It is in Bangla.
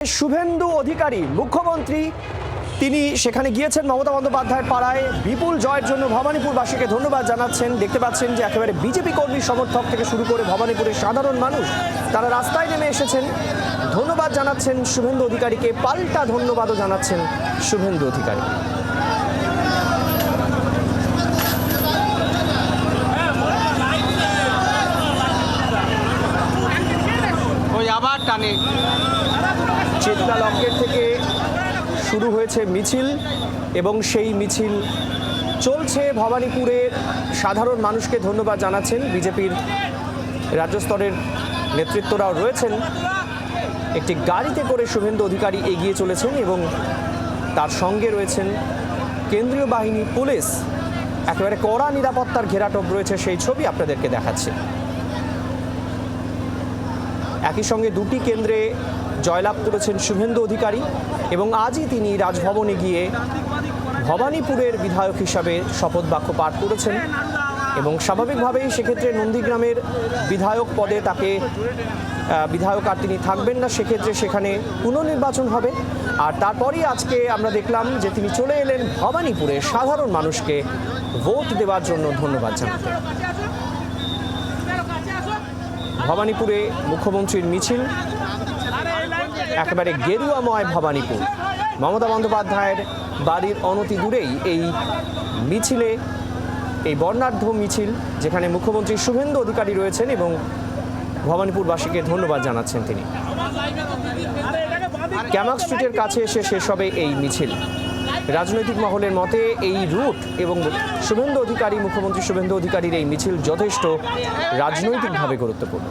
শুভেন্দু অধিকারী মুখ্যমন্ত্রী তিনি সেখানে গিয়েছেন মমতা বন্দ্যোপাধ্যায়ের পাড়ায় বিপুল জয়ের জন্য ভবানীপুরবাসীকে ধন্যবাদ জানাচ্ছেন। দেখতে পাচ্ছেন যে একেবারে বিজেপি কর্মী সমর্থক থেকে শুরু করে ভবানীপুরের সাধারণ মানুষ তারা রাস্তায় নেমে এসেছেন, ধন্যবাদ জানাচ্ছেন শুভেন্দু অধিকারীকে, পাল্টা ধন্যবাদও জানাচ্ছেন শুভেন্দু অধিকারী। চেতনা লকেট থেকে শুরু হয়েছে মিছিল এবং সেই মিছিল চলছে। ভবানীপুরের সাধারণ মানুষকে ধন্যবাদ জানাচ্ছেন, বিজেপির রাজ্য স্তরের নেতৃত্বরাও রয়েছেন। একটি গাড়িতে করে শুভেন্দু অধিকারী এগিয়ে চলেছেন এবং তার সঙ্গে রয়েছেন কেন্দ্রীয় বাহিনী, পুলিশ, একেবারে কড়া নিরাপত্তার ঘেরাটোপ রয়েছে, সেই ছবি আপনাদেরকে দেখাচ্ছে। একই সঙ্গে দুটি কেন্দ্রে জয়লাভ করেছেন শুভেন্দু অধিকারী এবং আজই তিনি রাজভবনে গিয়ে ভবানীপুরের বিধায়ক হিসাবে শপথ বাক্য পাঠ করেছেন এবং স্বাভাবিকভাবেই সেক্ষেত্রে নন্দীগ্রামের বিধায়ক পদে তাকে বিধায়ক আর তিনি থাকবেন না, সেক্ষেত্রে সেখানে পুনর্নির্বাচন হবে। আর তারপরই আজকে আমরা দেখলাম যে তিনি চলে এলেন ভবানীপুরে সাধারণ মানুষকে ভোট দেওয়ার জন্য ধন্যবাদ জানাতে। ভবানীপুরে মুখ্যমন্ত্রীর মিছিল, একেবারে গেরুয়াময় ভবানীপুর। মমতা বন্দ্যোপাধ্যায়ের বাড়ির অনতি দূরেই এই মিছিলে, এই বর্ণাঢ্য মিছিল, যেখানে মুখ্যমন্ত্রী শুভেন্দু অধিকারী রয়েছেন এবং ভবানীপুরবাসীকে ধন্যবাদ জানাচ্ছেন তিনি। ক্যামাক স্ট্রিটের কাছে এসে শেষ হবে এই মিছিল। রাজনৈতিক মহলের মতে এই রুট এবং শুভেন্দু অধিকারী, মুখ্যমন্ত্রী শুভেন্দু অধিকারীর এই মিছিল যথেষ্ট রাজনৈতিকভাবে গুরুত্বপূর্ণ।